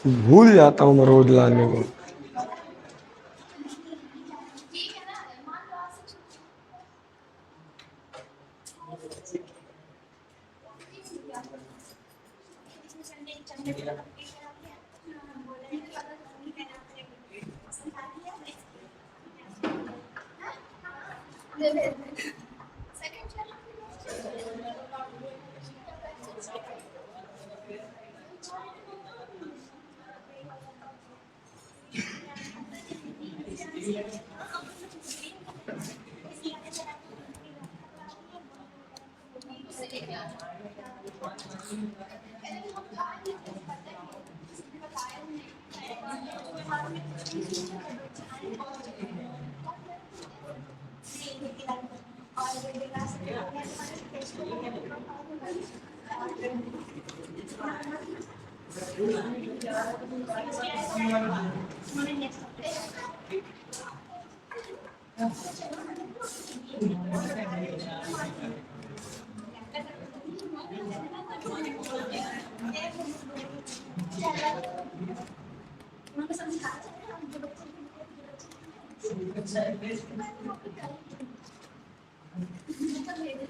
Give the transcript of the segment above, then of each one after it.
भूल जाता हूँ मैं रोज लाने को।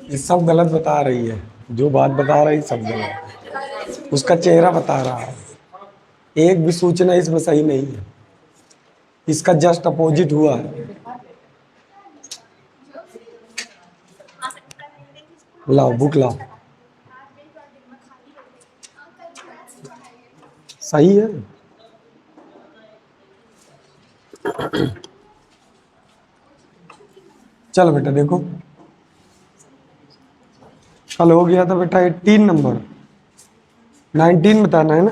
ये सब गलत बता रही है, जो बात बता रही सब गलत। उसका चेहरा बता रहा है, एक भी सूचना इसमें सही नहीं है, इसका जस्ट अपोजिट हुआ है। लाओ बुक लाओ, सही है। चलो बेटा देखो, कल हो गया था बेटा 18 नंबर, 19 बताना है ना।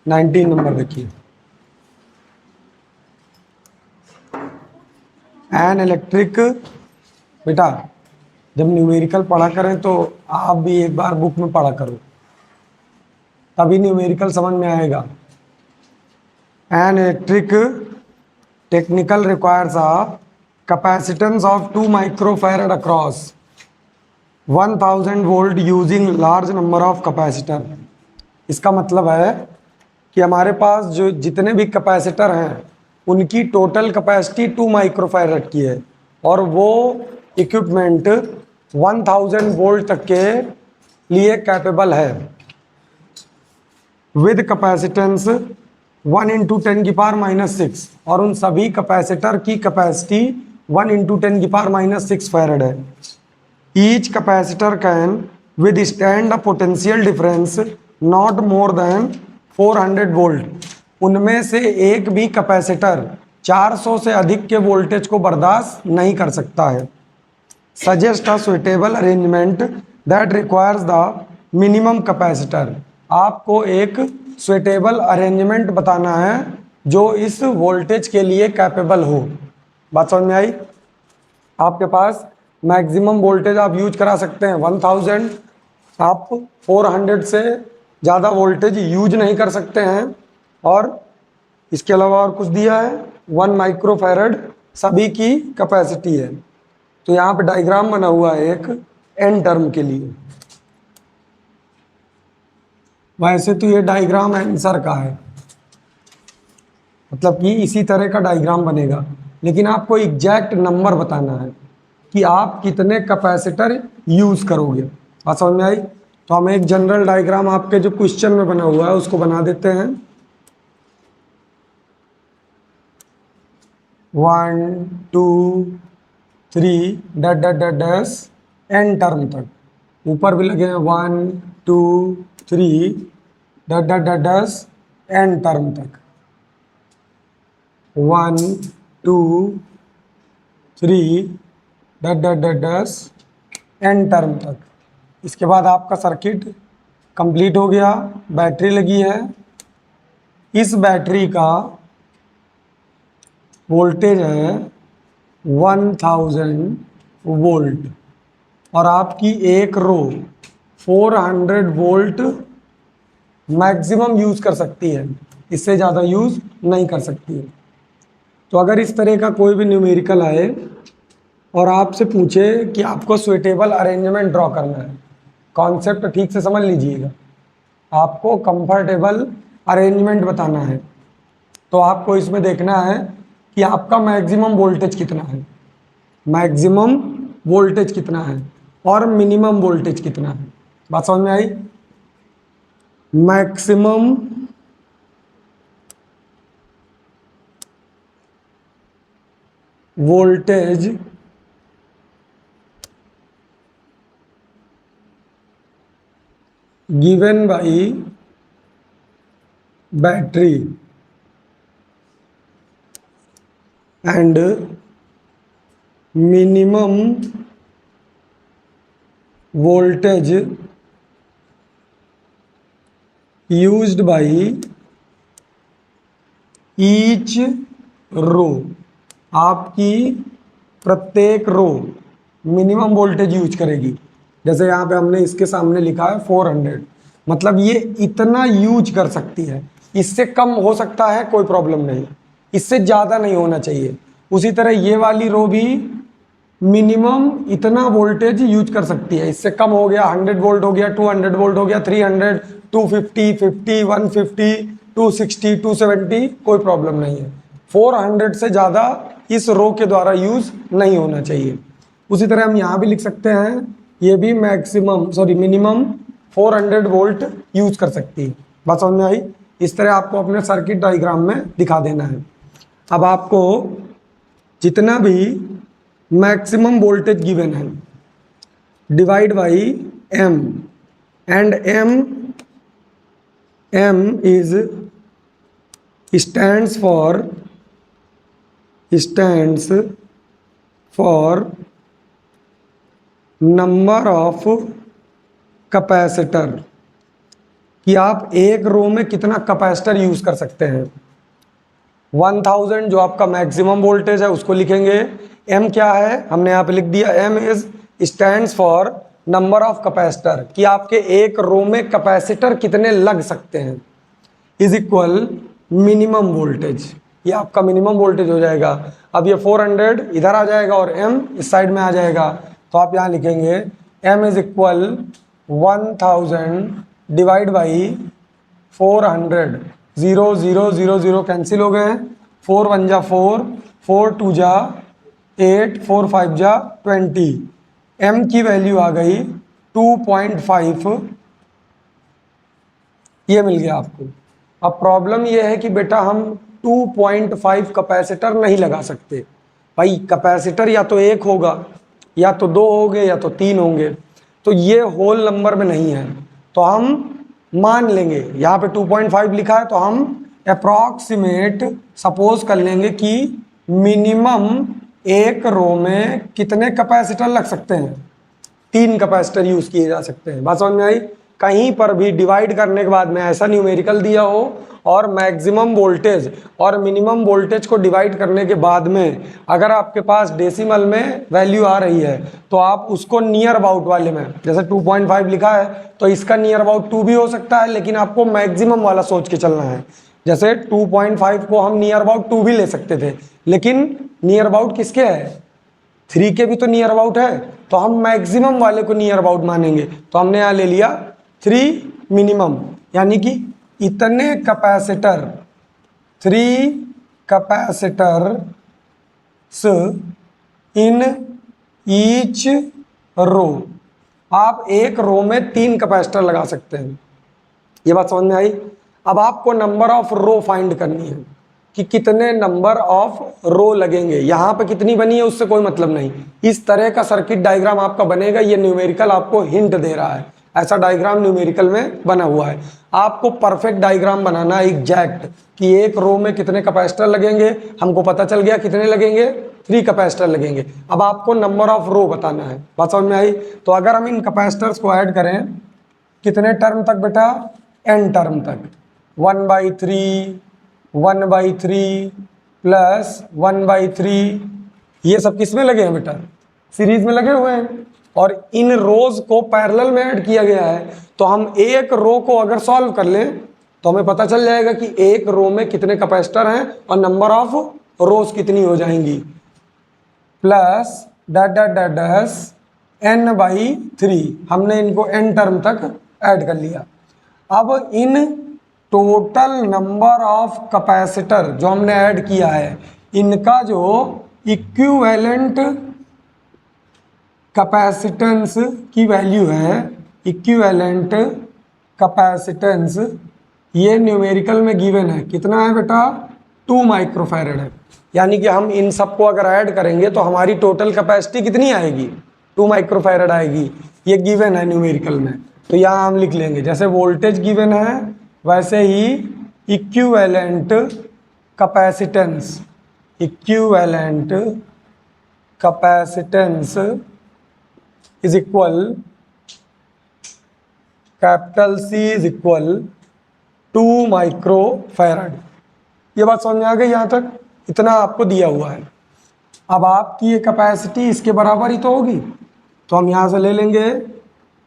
19 नंबर देखिए, एन इलेक्ट्रिक। बेटा जब न्यूमेरिकल पढ़ा करें तो आप भी एक बार बुक में पढ़ा करो, तभी न्यूमेरिकल समझ में आएगा। An electric technical requires a capacitance of 2 microfarad across 1000 volt using large number of capacitor। इसका मतलब है कि हमारे पास जो जितने भी कैपेसिटर हैं उनकी टोटल कैपेसिटी 2 माइक्रोफैरड की है और वो इक्विपमेंट 1000 वोल्ट तक के लिए कैपेबल है विद कैपेसिटेंस 1 × 10⁻⁶ और उन सभी कैपेसिटर की कैपेसिटी 1 × 10⁻⁶ फैरड है। Each capacitor can with stand a potential difference not more than 400 volt. उनमें से एक भी कैपेसिटर 400 से अधिक के वोल्टेज को बर्दाश्त नहीं कर सकता है। Suggest a suitable arrangement that requires the minimum capacitor. आपको एक सुइटेबल अरेंजमेंट बताना है जो इस वोल्टेज के लिए कैपेबल हो। बात समझ में आई? आपके पास मैक्सिमम वोल्टेज आप यूज करा सकते हैं 1000, आप 400 से ज़्यादा वोल्टेज यूज नहीं कर सकते हैं। और इसके अलावा और कुछ दिया है 1 माइक्रोफैरड सभी की कैपेसिटी है। तो यहाँ पे डायग्राम बना हुआ है एक एन टर्म के लिए। वैसे तो ये डायग्राम आंसर का है, मतलब कि इसी तरह का डायग्राम बनेगा, लेकिन आपको एग्जैक्ट नंबर बताना है कि आप कितने कैपेसिटर यूज करोगे। बात समझ में आई? तो हम एक जनरल डायग्राम आपके जो क्वेश्चन में बना हुआ है उसको बना देते हैं। 1 2 3 डैश एन टर्म तक, ऊपर भी लगे हैं 1 2 3 डैश एन टर्म तक, 1 2 3 डैश एन टर्म तक। इसके बाद आपका सर्किट कंप्लीट हो गया, बैटरी लगी है। इस बैटरी का वोल्टेज है 1000 वोल्ट और आपकी एक रो 400 वोल्ट मैक्सिमम यूज कर सकती है, इससे ज़्यादा यूज नहीं कर सकती है। तो अगर इस तरह का कोई भी न्यूमेरिकल आए और आपसे पूछे कि आपको सुइटेबल अरेंजमेंट ड्रॉ करना है, कॉन्सेप्ट ठीक से समझ लीजिएगा, आपको कंफर्टेबल अरेंजमेंट बताना है, तो आपको इसमें देखना है कि आपका मैक्सिमम वोल्टेज कितना है, मैक्सिमम वोल्टेज कितना है और मिनिमम वोल्टेज कितना है। बात समझ में आई? Maximum voltage given by battery and minimum voltage used by each row, आपकी प्रत्येक रो मिनिमम वोल्टेज यूज करेगी। जैसे यहाँ पे हमने इसके सामने लिखा है 400, मतलब ये इतना यूज कर सकती है, इससे कम हो सकता है कोई प्रॉब्लम नहीं, इससे ज़्यादा नहीं होना चाहिए। उसी तरह ये वाली रो भी मिनिमम इतना वोल्टेज यूज कर सकती है, इससे कम हो गया 100 वोल्ट हो गया, 200 वोल्ट हो गया, 300, 250, 50, 150, 260, 270, कोई प्रॉब्लम नहीं है। 400 से ज़्यादा इस रो के द्वारा यूज नहीं होना चाहिए। उसी तरह हम यहाँ भी लिख सकते हैं, ये भी मिनिमम 400 वोल्ट यूज कर सकती है। बात समझ में आई? इस तरह आपको अपने सर्किट डायग्राम में दिखा देना है। अब आपको जितना भी मैक्सिमम वोल्टेज गिवन है divide by M, and M is stands for number of capacitor, कि आप एक रो में कितना कैपेसिटर यूज कर सकते हैं। 1000 जो आपका मैक्सिमम वोल्टेज है उसको लिखेंगे। एम क्या है, हमने यहाँ पे लिख दिया, M stands for number of capacitor, कि आपके एक रो में कैपेसिटर कितने लग सकते हैं, इज इक्वल मिनिमम वोल्टेज, ये आपका मिनिमम वोल्टेज हो जाएगा। अब ये 400 इधर आ जाएगा और m इस साइड में आ जाएगा, तो आप यहाँ लिखेंगे m is equal 1000 divide by 400, 0 0 0 0 cancel हो गए, 4 1 जा 4, 4 2 जा 8, 4 5 जा 20, m की वैल्यू आ गई 2.5, ये मिल गया आपको। अब प्रॉब्लम ये है कि बेटा हम 2.5 कैपेसिटर नहीं लगा सकते भाई, कैपेसिटर या तो एक होगा या तो दो होंगे या तो तीन होंगे, तो ये होल नंबर में नहीं है, तो हम मान लेंगे यहाँ पे 2.5 लिखा है, तो हम अप्रॉक्सीमेट सपोज कर लेंगे कि मिनिमम एक रो में कितने कैपेसिटर लग सकते हैं, 3 कैपेसिटर यूज किए जा सकते हैं। बात समझ में आई? कहीं पर भी डिवाइड करने के बाद में ऐसा न्यूमेरिकल दिया हो और मैक्सिमम वोल्टेज और मिनिमम वोल्टेज को डिवाइड करने के बाद में अगर आपके पास डेसिमल में वैल्यू आ रही है तो आप उसको नियर अबाउट वाले में, जैसे 2.5 लिखा है तो इसका नियर अबाउट 2 भी हो सकता है, लेकिन आपको मैक्सिमम वाला सोच के चलना है। जैसे 2.5 को हम नियर अबाउट 2 भी ले सकते थे, लेकिन नियर अबाउट किसके है, 3 के भी तो नियर अबाउट है, तो हम मैक्सिमम वाले को नियर अबाउट मानेंगे। तो हमने यहाँ ले लिया 3 मिनिमम, यानी कि इतने capacitor, 3 capacitors in each row, आप एक रो में 3 कैपेसिटर लगा सकते हैं। ये बात समझ में आई? अब आपको नंबर ऑफ रो फाइंड करनी है कि कितने नंबर ऑफ रो लगेंगे। यहाँ पे कितनी बनी है उससे कोई मतलब नहीं, इस तरह का सर्किट डायग्राम आपका बनेगा। ये न्यूमेरिकल आपको हिंट दे रहा है, ऐसा डायग्राम न्यूमेरिकल में बना हुआ है। आपको परफेक्ट डायग्राम बनाना है एग्जैक्ट, कि एक रो में कितने कैपेसिटर लगेंगे, हमको पता चल गया कितने लगेंगे, 3 कैपेसिटर लगेंगे। अब आपको नंबर ऑफ रो बताना है। बात समझ में आई? तो अगर हम इन कैपेसिटर्स को ऐड करें कितने टर्म तक बेटा, n टर्म तक, 1/3 1/3 प्लस 1/3, ये सब किस में लगे हैं बेटा, सीरीज में लगे हुए हैं, और इन रोज को पैरेलल में ऐड किया गया है। तो हम एक रो को अगर सॉल्व कर लें तो हमें पता चल जाएगा कि एक रो में कितने कैपेसिटर हैं और नंबर ऑफ रोज कितनी हो जाएंगी। Plus that that that dash n/3, हमने इनको n टर्म तक ऐड कर लिया। अब in total number of capacitor जो हमने ऐड किया है, इनका जो इक्विवेलेंट कैपेसिटेंस की वैल्यू है, इक्विवेलेंट कैपेसिटेंस, ये न्यूमेरिकल में गिवन है। कितना है बेटा? 2 माइक्रोफैरड है। यानी कि हम इन सबको अगर ऐड करेंगे तो हमारी टोटल कैपेसिटी कितनी आएगी? 2 माइक्रोफैरड आएगी। ये गिवन है न्यूमेरिकल में, तो यहाँ हम लिख लेंगे। जैसे वोल्टेज गिवन है वैसे ही equivalent capacitance, equivalent capacitance is equal, capital C is equal 2 microfarad. ये बात समझ में आ गई? यहाँ तक इतना आपको दिया हुआ है। अब आपकी ये कैपेसिटी इसके बराबर ही तो होगी, तो हम यहाँ से ले लेंगे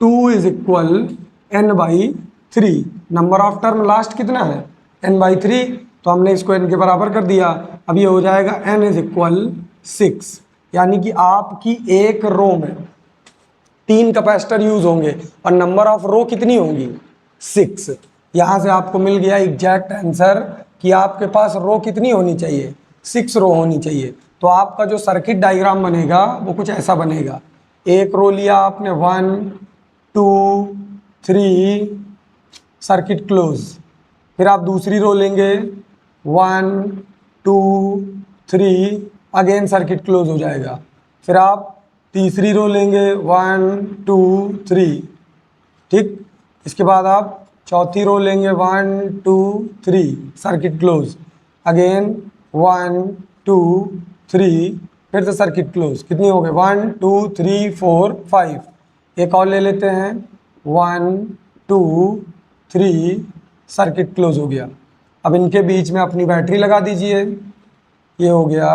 2 is equal n/3। Number of term last कितना है? n/3, तो हमने इसको n के बराबर कर दिया। अब ये हो जाएगा n इज इक्वल 6, यानी कि आपकी एक रो में 3 कैपेसिटर यूज होंगे और नंबर ऑफ रो कितनी होंगी? 6। यहाँ से आपको मिल गया एग्जैक्ट आंसर कि आपके पास रो कितनी होनी चाहिए? 6 रो होनी चाहिए। तो आपका जो सर्किट डायग्राम बनेगा वो कुछ ऐसा बनेगा। एक रो लिया आपने, 1 2 3, सर्किट क्लोज। फिर आप दूसरी रो लेंगे, 1 2 3, अगेन सर्किट क्लोज हो जाएगा। फिर आप तीसरी रो लेंगे, 1 2 3, ठीक। इसके बाद आप चौथी रो लेंगे, 1 2 3, सर्किट क्लोज। अगेन 1 2 3, फिर से सर्किट क्लोज। कितनी हो गई? 1 2 3 4 5। एक और ले लेते हैं, 1 2 3, सर्किट क्लोज हो गया। अब इनके बीच में अपनी बैटरी लगा दीजिए। ये हो गया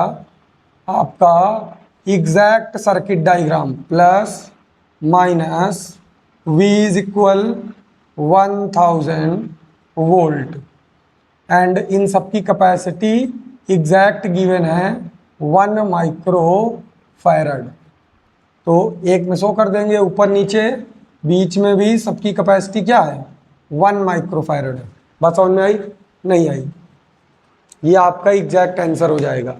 आपका exact circuit diagram. Plus minus V is equal 1000 volt and in सबकी कैपेसिटी एग्जैक्ट गिवन है 1 माइक्रोफैरड। तो एक में शो कर देंगे ऊपर नीचे, बीच में भी सबकी कैपेसिटी क्या है? 1 माइक्रोफैरड है। बात समझ में आई? नहीं आई? ये आपका एग्जैक्ट आंसर हो जाएगा।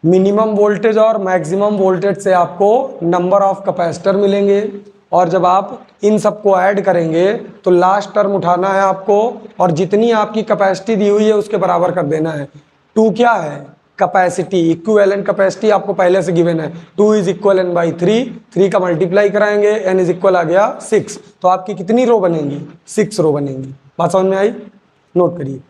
मिनिमम वोल्टेज और मैक्सिमम वोल्टेज से आपको नंबर ऑफ कैपेसिटर मिलेंगे, और जब आप इन सबको ऐड करेंगे तो लास्ट टर्म उठाना है आपको, और जितनी आपकी कैपेसिटी दी हुई है उसके बराबर कर देना है। 2 क्या है? कैपेसिटी, इक्विवेलेंट कैपेसिटी आपको पहले से गिवन है। 2 इज इक्वल n/3, 3 का मल्टीप्लाई कराएंगे, n इज इक्वल आ गया 6। तो आपकी कितनी रो बनेंगी? 6 रो बनेंगी। बात समझ में आई? नोट करिए।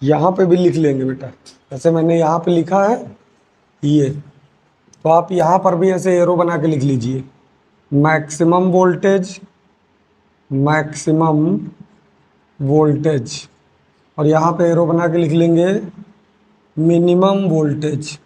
यहाँ पे भी लिख लेंगे बेटा, जैसे मैंने यहाँ पे लिखा है ये, तो आप यहाँ पर भी ऐसे एरो बना के लिख लीजिए। मैक्सिमम वोल्टेज, मैक्सिमम वोल्टेज, और यहाँ पे एरो बना के लिख लेंगे मिनिमम वोल्टेज।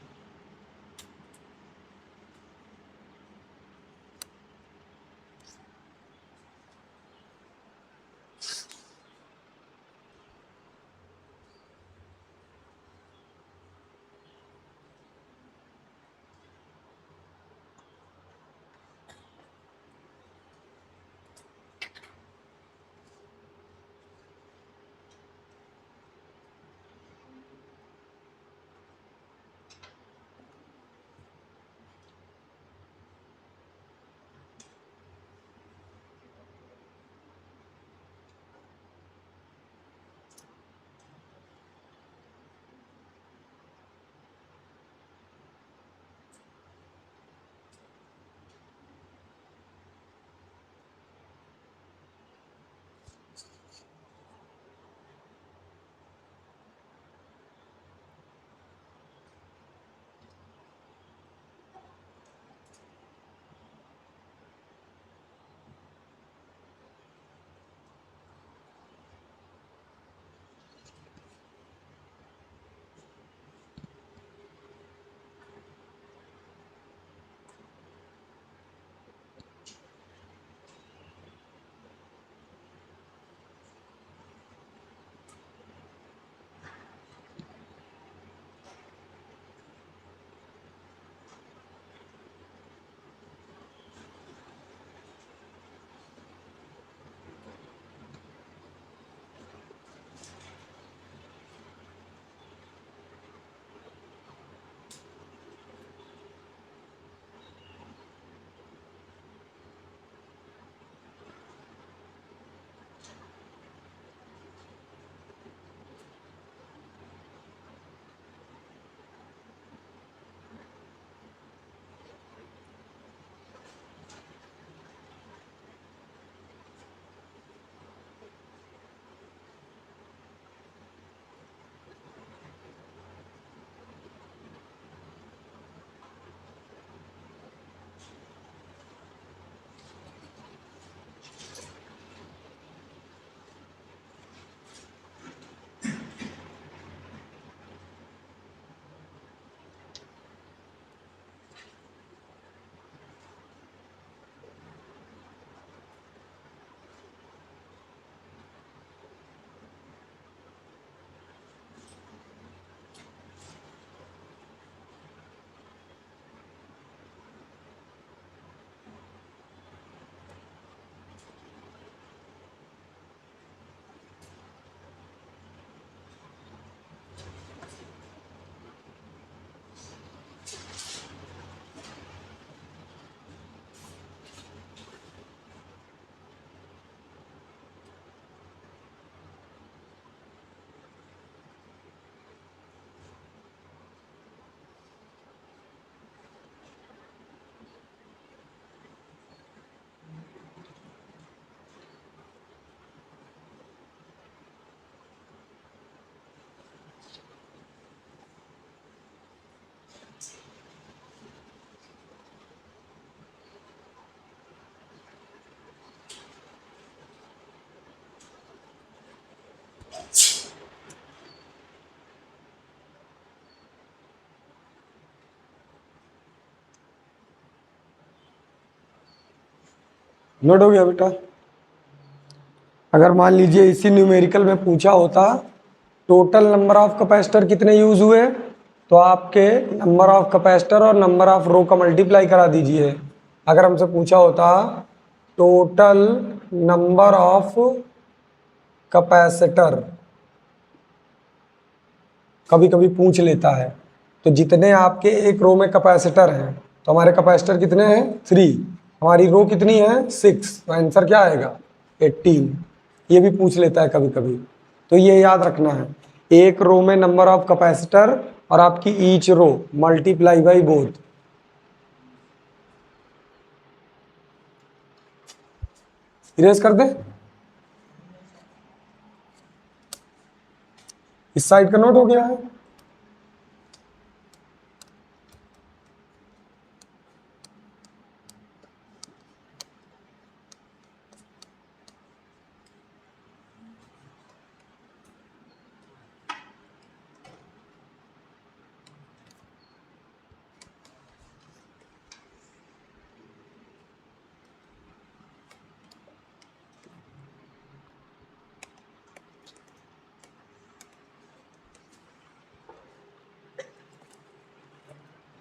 नोट हो गया बेटा? अगर मान लीजिए इसी न्यूमेरिकल में पूछा होता टोटल नंबर ऑफ कैपेसिटर कितने यूज हुए, तो आपके नंबर ऑफ कैपेसिटर और नंबर ऑफ रो का मल्टीप्लाई करा दीजिए। अगर हमसे पूछा होता टोटल नंबर ऑफ कैपेसिटर, कभी कभी पूछ लेता है, तो जितने आपके एक रो में कैपेसिटर हैं, तो हमारे कैपेसिटर कितने हैं 3, हमारी रो कितनी है 6, तो आंसर क्या आएगा 18। ये भी पूछ लेता है कभी कभी, तो ये याद रखना है, एक रो में नंबर ऑफ कैपेसिटर और आपकी each row multiply by both. Erase कर दे, इस साइड का नोट हो गया है।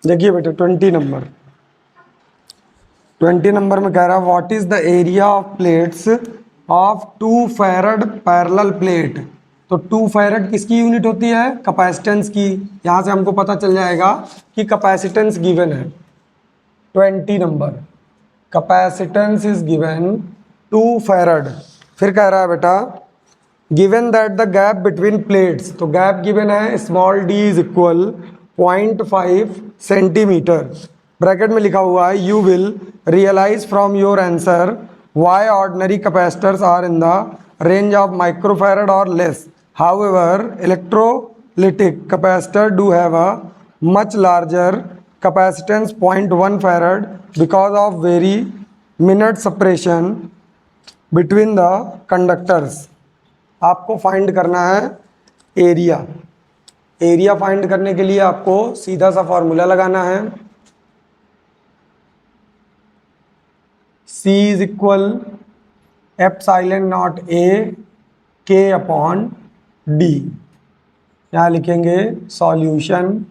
देखिए बेटा 20 नंबर में कह रहा है what is the area of plates of 2 farad parallel plate. तो 2 फैरड किसकी यूनिट होती है? कैपेसिटेंस की। यहाँ से हमको पता चल जाएगा कि कैपेसिटेंस गिवन है। 20 number capacitance is given 2 farad. फिर कह रहा है बेटा given that the gap between plates, तो गैप गिवन है small d is equal 0.5 centimetre. Bracket में लिखा हुआ है you will realise from your answer why ordinary capacitors are in the range of microfarad और less, however electrolytic capacitor do have a much larger capacitance 0.1 farad because of very minute separation between the conductors. आपको find करना है area. Area find करने के लिए आपको सीधा सा फॉर्मूला लगाना है, C is equal epsilon not A K upon D। यहाँ लिखेंगे सॉल्यूशन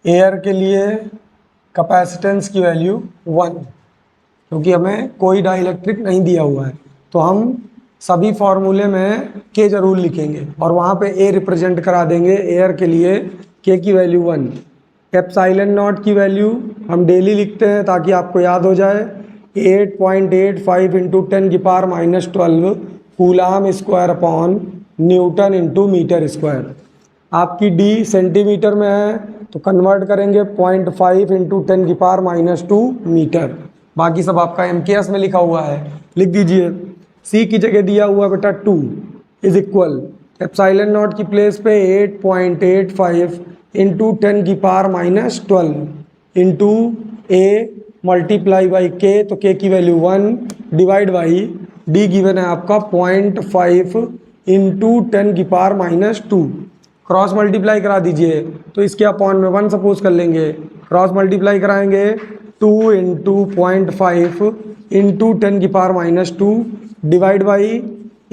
एयर के लिए कैपेसिटेंस की वैल्यू 1, क्योंकि हमें कोई डाइलेक्ट्रिक नहीं दिया हुआ है तो हम सभी फॉर्मूले में के जरूर लिखेंगे और वहाँ पे ए रिप्रेजेंट करा देंगे। एयर के लिए के की वैल्यू 1, एप्सिलॉन नॉट की वैल्यू हम डेली लिखते हैं ताकि आपको याद हो जाए 8.85 इंटू 10 की power -12 coulomb square upon newton into metre square. आपकी डी सेंटीमीटर में है तो कन्वर्ट करेंगे 0.5 इंटू 10 की पावर -2 मीटर। बाकी सब आपका MKS में लिखा हुआ है, लिख दीजिए। सी की जगह दिया हुआ बेटा 2 इज इक्वल एप्सिलॉन नॉट की प्लेस पे 8.85 इंटू 10 की power -12 into A multiply by के, तो के की value 1 divide by D given है आपका 0.5 इंटू 10 की पावर -2। क्रॉस मल्टीप्लाई करा दीजिए तो इसके अपॉन में 1 सपोज कर लेंगे। क्रॉस मल्टीप्लाई कराएंगे 2 इंटू 0.5 इंटू 10 की पावर -2 डिवाइड बाई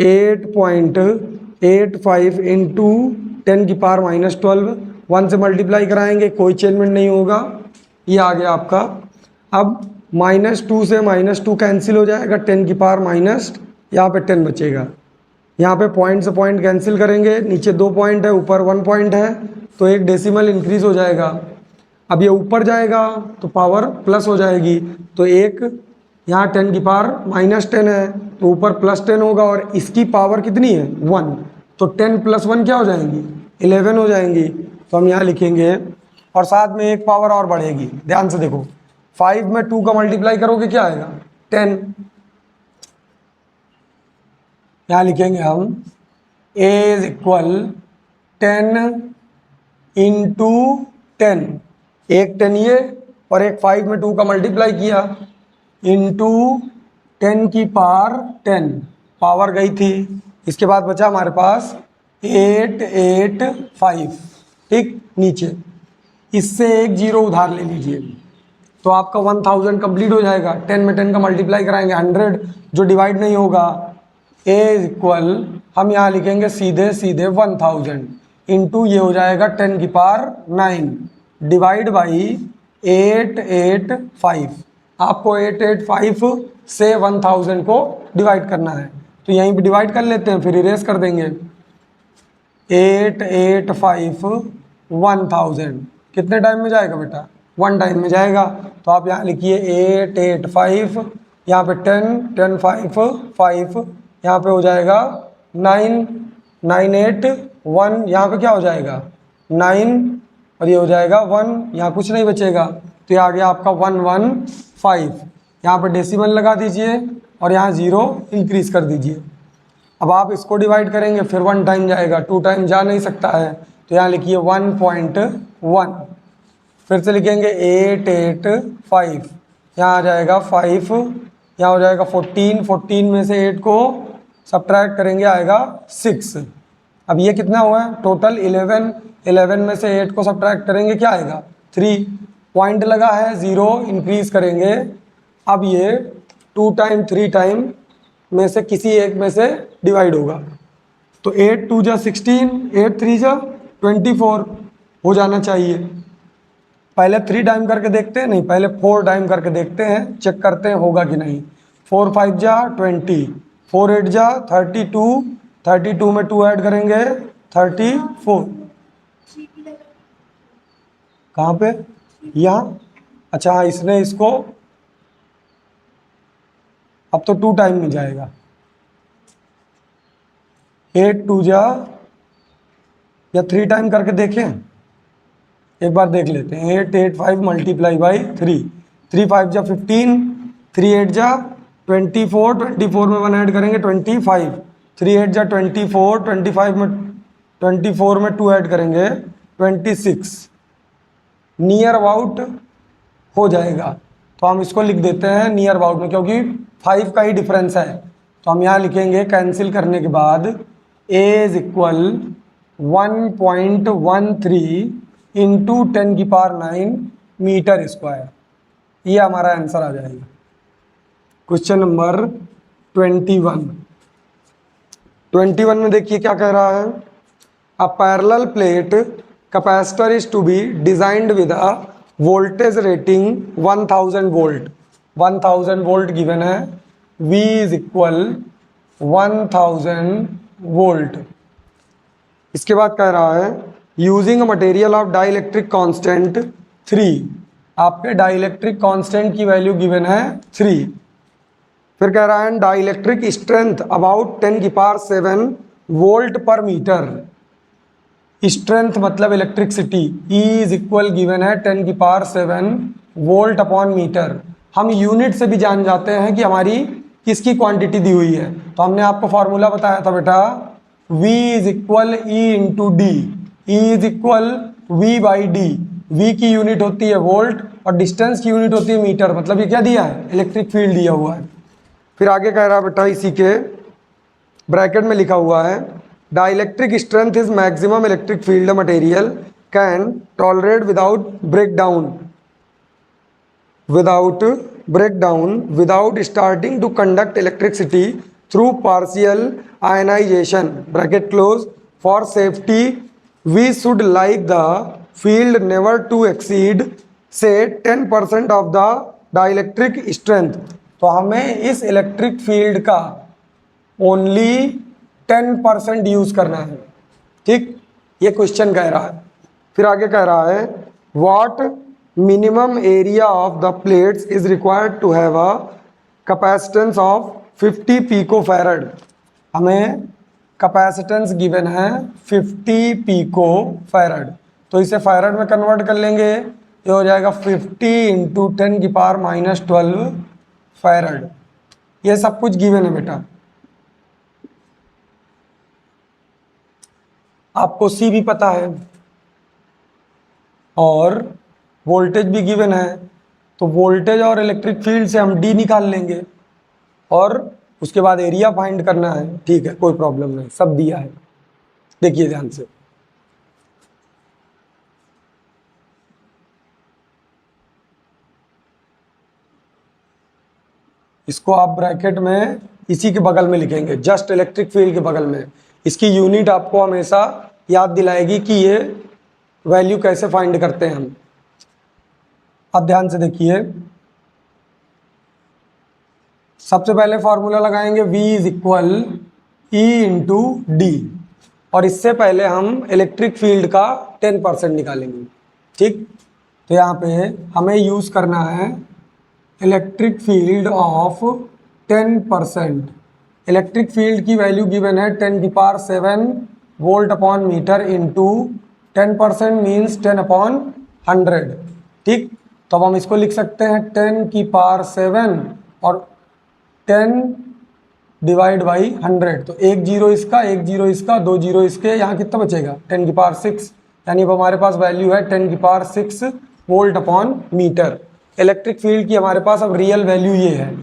8.85 इंटू 10 की पावर -12। 1 से मल्टीप्लाई कराएंगे कोई चेंजमेंट नहीं होगा, ये आ गया आपका। अब -2 से -2 कैंसिल हो जाएगा, 10 की पावर माइनस यहाँ पे 10 बचेगा। यहाँ पे पॉइंट से पॉइंट कैंसिल करेंगे, नीचे 2 पॉइंट है ऊपर 1 पॉइंट है तो एक डेसिमल इंक्रीज हो जाएगा। अब ये ऊपर जाएगा तो पावर प्लस हो जाएगी, तो एक यहाँ 10 की पावर -10 है तो ऊपर +10 होगा और इसकी पावर कितनी है 1, तो 10 + 1 क्या हो जाएंगी 11 हो जाएंगी। तो हम यहाँ लिखेंगे और साथ में एक पावर और बढ़ेगी। ध्यान से देखो 5 में 2 का मल्टीप्लाई करोगे क्या आएगा 10। यहाँ लिखेंगे हम A इज इक्वल 10 इंटू 10, एक 10 ये और एक 5 में 2 का मल्टीप्लाई किया इंटू 10 की पावर 10, पावर गई थी। इसके बाद बचा हमारे पास 885, ठीक नीचे इससे एक 0 उधार ले लीजिए तो आपका 1000 कंप्लीट हो जाएगा। 10 में 10 का मल्टीप्लाई कराएंगे 100 जो डिवाइड नहीं होगा। A इज इक्वल हम यहाँ लिखेंगे सीधे 1000 इंटू ये हो जाएगा 10 की पावर 9 डिवाइड बाई 885। आपको 885 से 1000 को डिवाइड करना है तो यहीं पे डिवाइड कर लेते हैं फिर इरेज कर देंगे। 885 1000 कितने टाइम में जाएगा बेटा 1 टाइम में जाएगा। तो आप यहाँ लिखिए 885, यहाँ पे 10 10 5 5, यहाँ पे हो जाएगा 9 981, यहाँ पे क्या हो जाएगा 9 और ये हो जाएगा 1, यहाँ कुछ नहीं बचेगा तो ये आ गया आपका 115। यहाँ पे डेसिमल लगा दीजिए और यहाँ 0 इंक्रीज कर दीजिए। अब आप इसको डिवाइड करेंगे फिर 1 टाइम जाएगा, 2 टाइम जा नहीं सकता है तो यहाँ लिखिए 1.1। फिर से लिखेंगे 885, यहाँ आ जाएगा 5, यहाँ हो जाएगा 14, 14 में से 8 को सब्ट्रैक्ट करेंगे आएगा 6। अब ये कितना हुआ है टोटल 11, 11 में से 8 को सब्ट्रैक्ट करेंगे क्या आएगा 3। पॉइंट लगा है 0 इंक्रीज करेंगे। अब ये 2 टाइम 3 टाइम में से किसी एक में से डिवाइड होगा। तो 8 2 जा 16, 8 3 जा 24 हो जाना चाहिए। पहले 3 टाइम करके देखते हैं, नहीं पहले 4 टाइम करके देखते हैं, चेक करते हैं होगा कि नहीं। 4 5 जा 20, 4 8 जा 32, 32 में 2 ऐड करेंगे 34। कहाँ पे? यहाँ। अच्छा हाँ, इसने इसको अब तो 2 टाइम में जाएगा। 8 2 जा या 3 टाइम करके देखें, एक बार देख लेते हैं। 8 8 5 मल्टीप्लाई बाई 3, 3 5 जा 15, 3 8 जा 24, 24 में 1 ऐड करेंगे 25, 3 8 जा 24, 25 में 24 में 2 ऐड करेंगे 26, नियर अबाउट हो जाएगा। तो हम इसको लिख देते हैं नियर अबाउट में, क्योंकि 5 का ही डिफरेंस है। तो हम यहाँ लिखेंगे कैंसिल करने के बाद a इज इक्वल 1.13 इंटू 10 की पावर 9 मीटर स्क्वायर। ये हमारा आंसर आ जाएगा। क्वेश्चन नंबर 21 में देखिए क्या कह रहा है। A parallel plate capacitor is to be designed with a voltage rating 1000 volt. 1000 volt given है। V is equal 1000 volt. इसके बाद कह रहा है using a material of dielectric constant 3। आपके डाइलेक्ट्रिक कांस्टेंट की वैल्यू गिवन है 3। फिर कह रहा है डाइलेक्ट्रिक स्ट्रेंथ अबाउट 10 की पावर 7 वोल्ट पर मीटर। स्ट्रेंथ मतलब electricity, E is equal given है 10 की पावर 7 वोल्ट अपॉन मीटर। हम यूनिट से भी जान जाते हैं कि हमारी किसकी क्वांटिटी दी हुई है। तो हमने आपको फॉर्मूला बताया था बेटा, V is equal E into D. E is equal V by D. V की यूनिट होती है वोल्ट और डिस्टेंस की यूनिट होती है मीटर। मतलब ये क्या दिया है? इलेक्ट्रिक फील्ड दिया हुआ है। फिर आगे कह रहा है बेटा, इसी के ब्रैकेट में लिखा हुआ है dielectric strength is maximum electric field material can tolerate without starting to conduct electricity through partial ionization bracket close. For safety we should like the field never to exceed say 10% of the dielectric strength। तो हमें इस electric field का only 10% use करना है। ठीक, ये question कह रहा है। फिर आगे कह रहा है what minimum area of the plates is required to have a capacitance of 50 pico farad. हमें कैपेसिटेंस गिवन है 50 पिको फैरड। तो इसे फैरड में कन्वर्ट कर लेंगे, ये हो जाएगा 50 इंटू 10 की पावर -12 फैरड। ये सब कुछ गिवन है बेटा। आपको C भी पता है और वोल्टेज भी गिवन है। तो वोल्टेज और इलेक्ट्रिक फील्ड से हम D निकाल लेंगे और उसके बाद एरिया फाइंड करना है। ठीक है, कोई प्रॉब्लम नहीं, सब दिया है। देखिए ध्यान से, इसको आप ब्रैकेट में इसी के बगल में लिखेंगे, जस्ट इलेक्ट्रिक फील्ड के बगल में। इसकी यूनिट आपको हमेशा याद दिलाएगी कि ये वैल्यू कैसे फाइंड करते हैं हम। अब ध्यान से देखिए, सबसे पहले फॉर्मूला लगाएंगे V is equal E into D, और इससे पहले हम इलेक्ट्रिक फील्ड का 10% निकालेंगे। ठीक, तो यहाँ पे हमें यूज करना है electric field of 10%। Electric field की वैल्यू गिवन है 10 की power 7 volt upon metre into 10% means 10 upon 100। ठीक, तो अब हम इसको लिख सकते हैं 10 की पावर 7 और 10 डिवाइड बाई 100। तो एक जीरो इसका, एक जीरो इसका, दो जीरो इसके, यहाँ कितना बचेगा 10 की पावर 6। यानी अब हमारे पास वैल्यू है 10 की power 6 volt upon metre. Electric field की हमारे पास अब रियल वैल्यू ये है।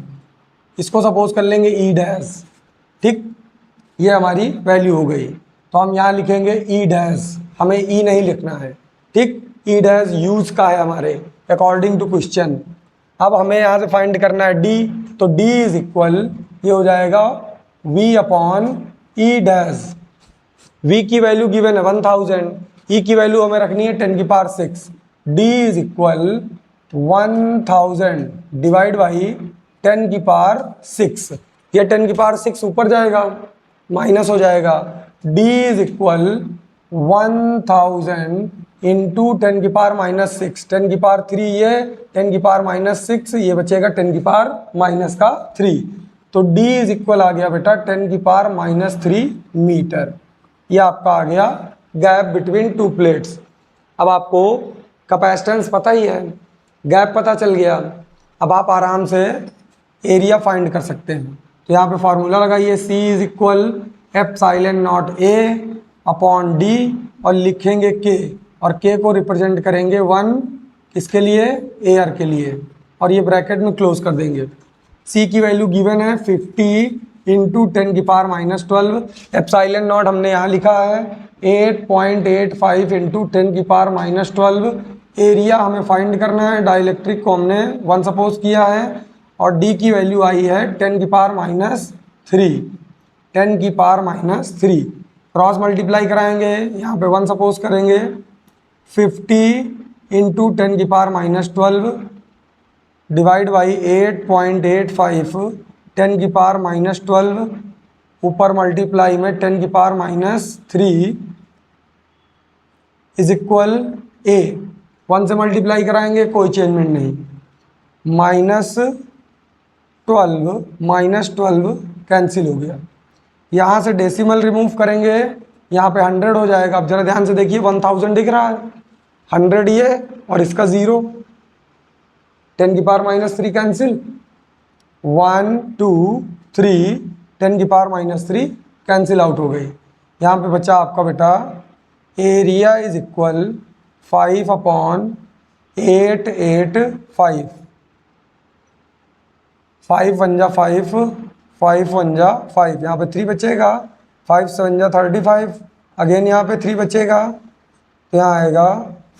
इसको सपोज कर लेंगे ई डैश। ठीक, ये हमारी वैल्यू हो गई। तो हम यहाँ लिखेंगे ई डैश, हमें ई नहीं लिखना है। ठीक, ई डैश यूज का है हमारे अकॉर्डिंग टू क्वेश्चन। अब हमें यहाँ से फाइंड करना है डी, तो D इज इक्वल, ये हो जाएगा V अपॉन ई डैश। V की वैल्यू गिवन है 1000, E की वैल्यू हमें रखनी है 10 की power 6। D is equal 1000 divide by 10 की पावर 6। ये 10 की पावर 6 ऊपर जाएगा, माइनस हो जाएगा। D इज इक्वल 1000 इंटू 10 की पावर माइनस 6, 10 की पावर 3 ये, 10 की पावर माइनस 6 ये बचेगा 10 की पावर माइनस का 3। तो D इज इक्वल आ गया बेटा 10 की पावर माइनस 3 मीटर। ये आपका आ गया गैप बिटवीन टू प्लेट्स। अब आपको कैपेसिटेंस पता ही है, गैप पता चल गया, अब आप आराम से एरिया फाइंड कर सकते हैं। तो यहाँ पे फॉर्मूला लगाइए, C is equal epsilon not A upon D और लिखेंगे K, और K को रिप्रेजेंट करेंगे 1 किसके लिए, एयर के लिए, और ये ब्रैकेट में क्लोज कर देंगे। C की वैल्यू गिवन है 50 इंटू 10 की पावर माइनस 12। एप्सिलॉन नॉट हमने यहाँ लिखा है 8.85 इंटू 10 की पावर माइनस 12। एरिया हमें फाइंड करना है, डाइलेक्ट्रिक को हमने 1 सपोज किया है, और D की वैल्यू आई है 10 की पावर माइनस 3, 10 की पावर माइनस 3। क्रॉस मल्टीप्लाई कराएंगे, यहाँ पे 1 सपोज करेंगे, 50 इंटू 10 की पावर माइनस 12 डिवाइड बाई 8.85, 10 की पावर माइनस 12, ऊपर मल्टीप्लाई में 10 की power minus 3 is equal A। 1 से मल्टीप्लाई कराएंगे, कोई चेंजमेंट नहीं, माइनस 12 कैंसिल हो गया। यहाँ से डेसिमल रिमूव करेंगे, यहाँ पे 100 हो जाएगा। अब जरा ध्यान से देखिए, 1000 दिख रहा है, 100 ये और इसका 0, 10 की पावर माइनस 3 कैंसिल, 1 2 3, 10 की पावर माइनस 3 कैंसिल आउट हो गई। यहाँ पे बचा आपका बेटा एरिया इज इक्वल 5 अपॉन 885, 5 1 जा 5, 5 1 जा 5, यहाँ पे 3 बचेगा, 5 7 जा 35, अगेन यहाँ पे 3 बचेगा, तो यहाँ आएगा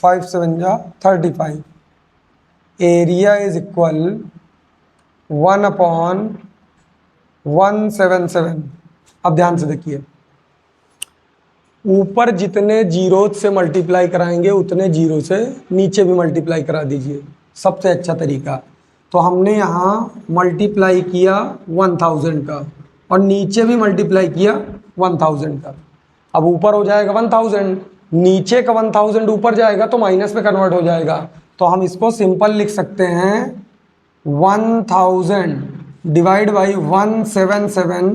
5 7 जा 35। Area is equal 1 upon 177। अब ध्यान से देखिए, ऊपर जितने जीरो से मल्टीप्लाई कराएंगे उतने जीरो से नीचे भी मल्टीप्लाई करा दीजिए, सबसे अच्छा तरीका। तो हमने यहाँ मल्टीप्लाई किया 1000 का और नीचे भी मल्टीप्लाई किया 1000 का। अब ऊपर हो जाएगा 1000, नीचे का 1000 ऊपर जाएगा तो माइनस में कन्वर्ट हो जाएगा। तो हम इसको सिंपल लिख सकते हैं 1000 डिवाइड बाई 177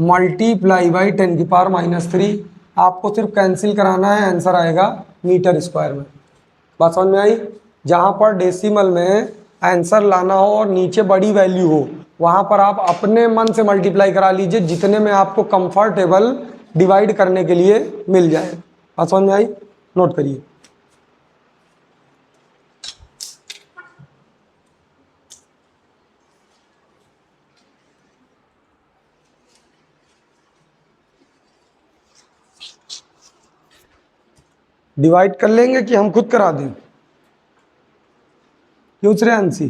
मल्टीप्लाई बाई 10 की पावर माइनस 3। आपको सिर्फ कैंसिल कराना है, आंसर आएगा मीटर स्क्वायर में। बात समझ में आई? जहाँ पर डेसिमल में आंसर लाना हो और नीचे बड़ी वैल्यू हो, वहाँ पर आप अपने मन से मल्टीप्लाई करा लीजिए, जितने में आपको कंफर्टेबल डिवाइड करने के लिए मिल जाए। बात समझ में आई? नोट करिए। डिवाइड कर लेंगे कि हम खुद करा दें? क्यों श्रेयांशी?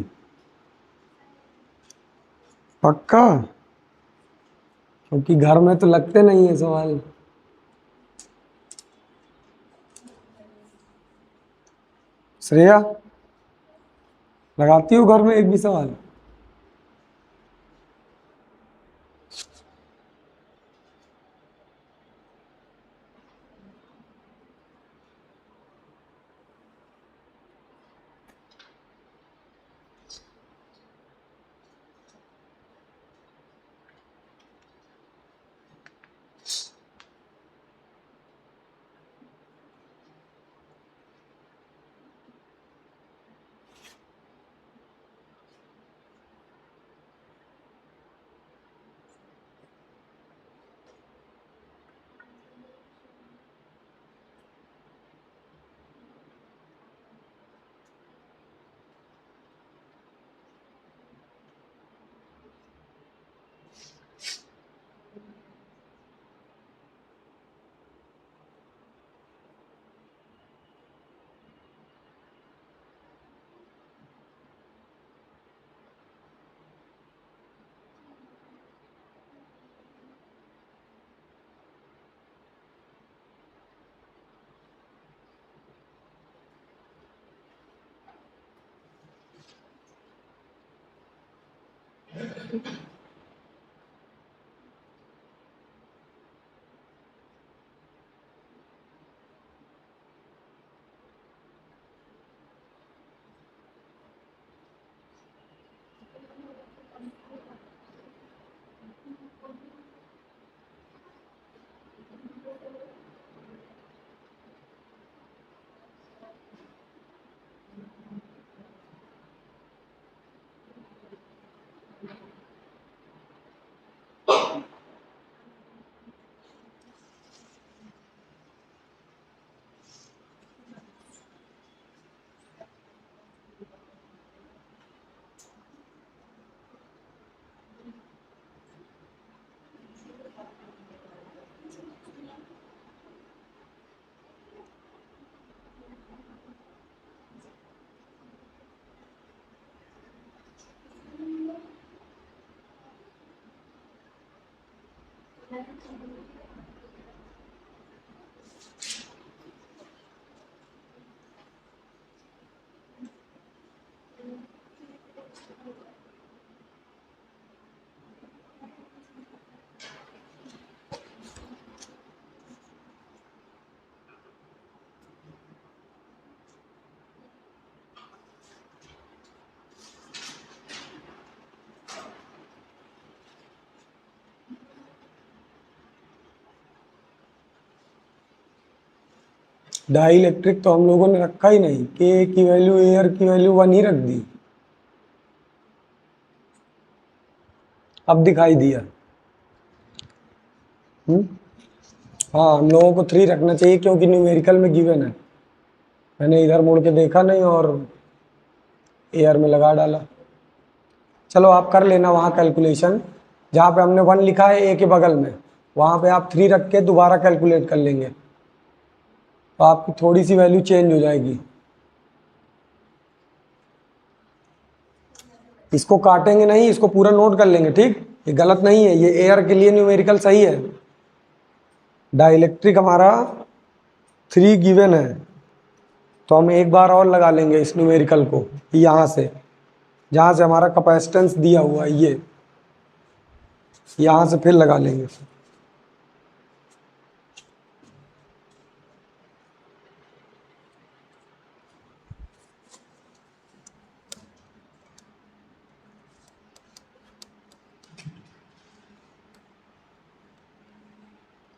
पक्का? क्योंकि घर में तो लगते नहीं है सवाल। श्रेया, लगाती हो घर में एक भी सवाल? डाई इलेक्ट्रिक तो हम लोगों ने रखा ही नहीं, के की वैल्यू एयर की वैल्यू 1 ही रख दी। अब दिखाई दिया। हाँ, हम लोगों को 3 रखना चाहिए क्योंकि न्यूमेरिकल में गिवन है। मैंने इधर मुड़ के देखा नहीं और एयर में लगा डाला। चलो आप कर लेना वहाँ कैलकुलेशन, जहाँ पे हमने 1 लिखा है ए के बगल में, वहाँ पे आप 3 रख के दोबारा कैलकुलेट कर लेंगे तो आपकी थोड़ी सी वैल्यू चेंज हो जाएगी। इसको काटेंगे नहीं, इसको पूरा नोट कर लेंगे, ठीक। ये गलत नहीं है, ये एयर के लिए न्यूमेरिकल सही है। डाइलेक्ट्रिक हमारा 3 गिवन है, तो हम एक बार और लगा लेंगे इस न्यूमेरिकल को यहाँ से, जहाँ से हमारा कैपेसिटेंस दिया हुआ है ये, यहाँ से फिर लगा लेंगे।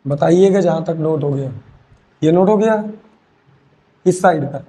बताइएगा जहाँ तक नोट हो गया। ये नोट हो गया इस साइड का।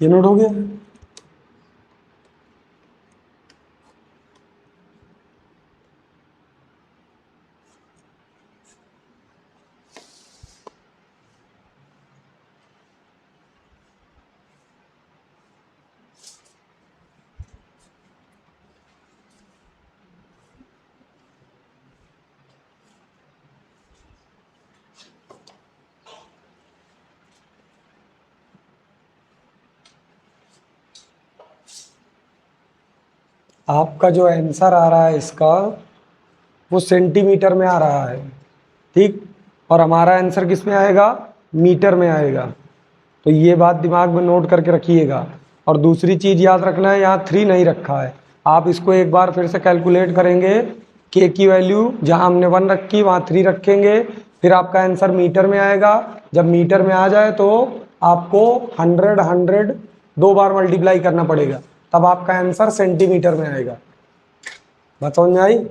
ये नोट हो गया। आपका जो आंसर आ रहा है इसका वो सेंटीमीटर में आ रहा है, ठीक, और हमारा आंसर किस में आएगा, मीटर में आएगा। तो ये बात दिमाग में नोट करके रखिएगा। और दूसरी चीज़ याद रखना है, यहाँ 3 नहीं रखा है, आप इसको एक बार फिर से कैलकुलेट करेंगे, के की वैल्यू जहाँ हमने 1 रखी वहाँ 3 रखेंगे, फिर आपका आंसर मीटर में आएगा। जब मीटर में आ जाए तो आपको 100 2 बार मल्टीप्लाई करना पड़ेगा, तब आपका आंसर सेंटीमीटर में आएगा। बात समझ में आई?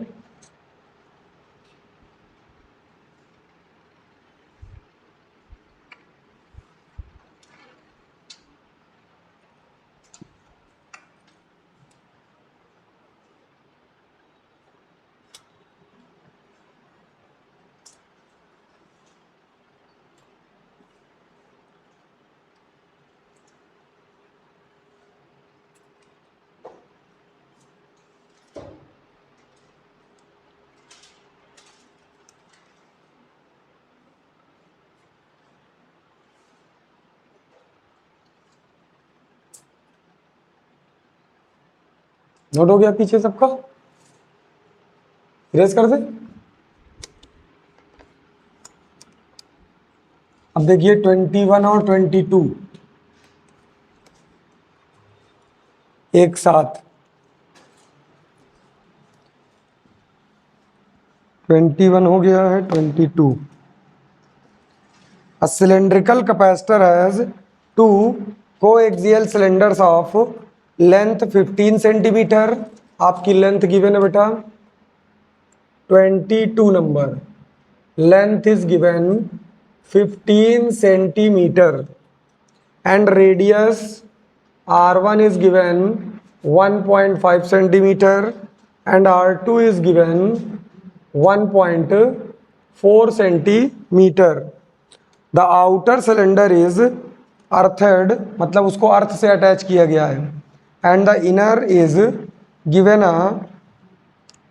नोट हो गया पीछे सबका? इरेज कर दे। अब देखिए 21 और 22 एक साथ, 21 हो गया है 22। A cylindrical capacitor has two coaxial cylinders of length 15 centimetre. आपकी लेंथ गिवन है बेटा 22 number, length is given 15 centimetre and radius R1 is given 1.5 centimeter and R2 is given 1.4 centimeter. The outer cylinder is earthed, मतलब उसको अर्थ से attach किया गया है, and the inner is given a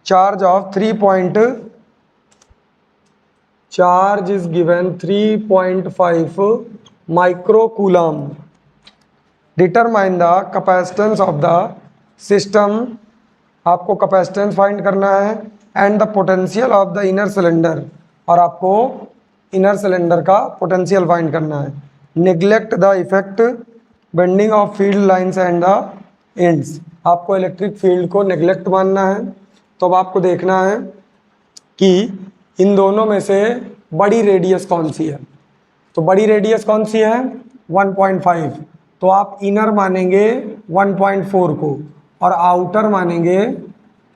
charge of 3.5 microcoulomb. Determine the capacitance of the system, आपको capacitance find करना है, and the potential of the inner cylinder, और आपको इनर सिलेंडर का पोटेंशियल फाइंड करना है। Neglect the effect bending of field lines and the ends, आपको electric field को नेग्लेक्ट मानना है। तो अब आपको देखना है कि इन दोनों में से बड़ी रेडियस कौन सी है। तो बड़ी रेडियस कौन सी है 1.5, तो आप इनर मानेंगे 1.4 को और आउटर मानेंगे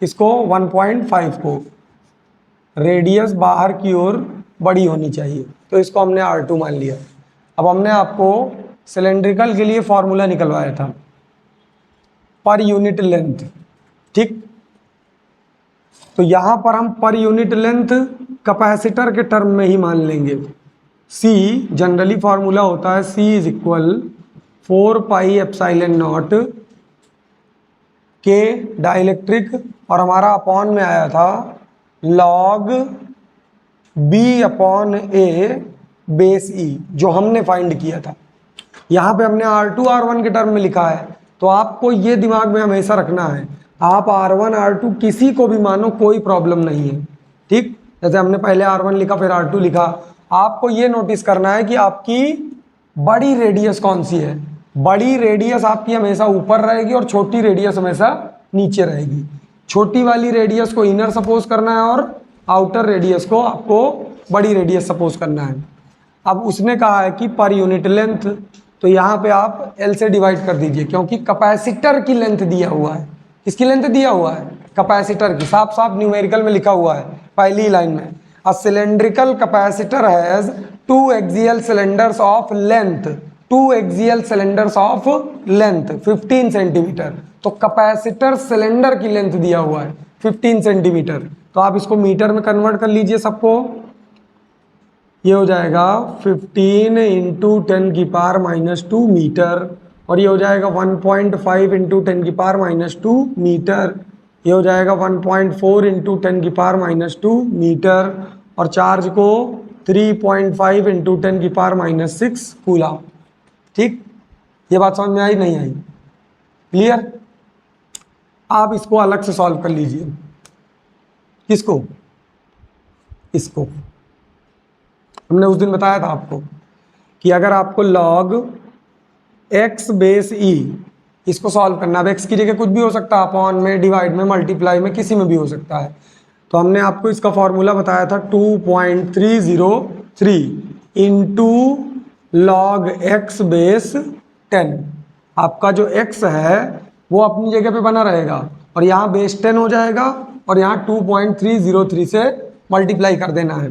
इसको 1.5 को। रेडियस बाहर की ओर बड़ी होनी चाहिए, तो इसको हमने R2 मान लिया। अब हमने आपको सिलेंड्रिकल के लिए फॉर्मूला निकलवाया था पर यूनिट लेंथ, ठीक, तो यहां पर हम पर यूनिट लेंथ कैपेसिटर के टर्म में ही मान लेंगे। C जनरली फॉर्मूला होता है C इज इक्वल 4πε0 के डाइलेक्ट्रिक, और हमारा अपॉन में आया था log B/A बेस E, जो हमने फाइंड किया था। यहाँ पे हमने R2 R1 के टर्म में लिखा है, तो आपको ये दिमाग में हमेशा रखना है, आप R1 R2 किसी को भी मानो, कोई प्रॉब्लम नहीं है, ठीक। जैसे हमने पहले R1 लिखा फिर R2 लिखा, आपको ये नोटिस करना है कि आपकी बड़ी रेडियस कौन सी है। बड़ी रेडियस आपकी हमेशा ऊपर रहेगी और छोटी रेडियस हमेशा नीचे रहेगी। छोटी वाली रेडियस को इनर सपोज करना है और आउटर रेडियस को आपको बड़ी रेडियस सपोज करना है। अब उसने कहा है कि पर यूनिट लेंथ, तो यहाँ पे आप L से डिवाइड कर दीजिए, क्योंकि कैपेसिटर की लेंथ दिया हुआ है। किसकी लेंथ दिया हुआ है? कैपेसिटर की, साफ साफ न्यूमेरिकल में लिखा हुआ है पहली लाइन में। A cylindrical capacitor has 2 axial cylinders of length, 2 axial cylinders of length 15 centimetre. तो कैपेसिटर सिलेंडर की लेंथ दिया हुआ है 15 सेंटीमीटर, तो आप इसको मीटर में कन्वर्ट कर लीजिए सबको। ये हो जाएगा 15 इंटू 10⁻⁻² मीटर, और ये हो जाएगा 1.5 इंटू 10⁻⁻² मीटर, ये हो जाएगा 1.4 इंटू 10⁻⁻² मीटर, और चार्ज को 3.5 इंटू 10⁻⁻6 कूलम। ठीक, ये बात समझ में आई नहीं आई? क्लियर? आप इसको अलग से सॉल्व कर लीजिए। किसको? इसको। हमने उस दिन बताया था आपको कि अगर आपको log x बेस e इसको सॉल्व करना, अब x की जगह कुछ भी हो सकता है, अपॉन में, डिवाइड में, मल्टीप्लाई में, किसी में भी हो सकता है। तो हमने आपको इसका फॉर्मूला बताया था 2.303 इंटू लॉग x बेस 10। आपका जो x है वो अपनी जगह पे बना रहेगा और यहाँ बेस 10 हो जाएगा और यहाँ 2.303 से मल्टीप्लाई कर देना है।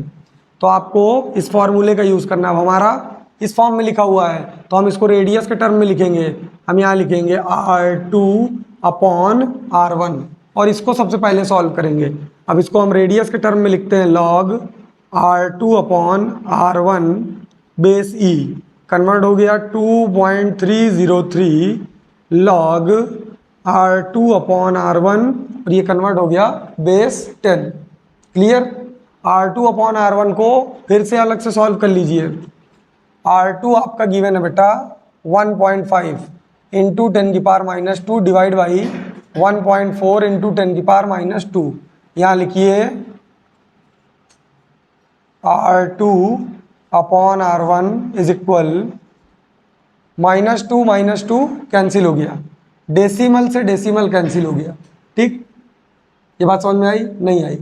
तो आपको इस फॉर्मूले का यूज़ करना है। हमारा इस फॉर्म में लिखा हुआ है तो हम इसको रेडियस के टर्म में लिखेंगे। हम यहाँ लिखेंगे R2 अपॉन R1 और इसको सबसे पहले सॉल्व करेंगे। अब इसको हम रेडियस के टर्म में लिखते हैं log R2 upon R1 base E convert हो गया 2.303 log R2 अपॉन R1 और ये कन्वर्ट हो गया base 10। Clear? R2 upon R1 को फिर से अलग से सॉल्व कर लीजिए। R2 आपका गिवन है बेटा 1.5 इंटू 10 की power minus 2 divide by 1.4 into 10 की पावर माइनस 2। यहाँ लिखिए R2 upon R1 is equal minus two cancel हो गया, डेसिमल से डेसिमल कैंसिल हो गया। ठीक, ये बात समझ में आई? नहीं आई?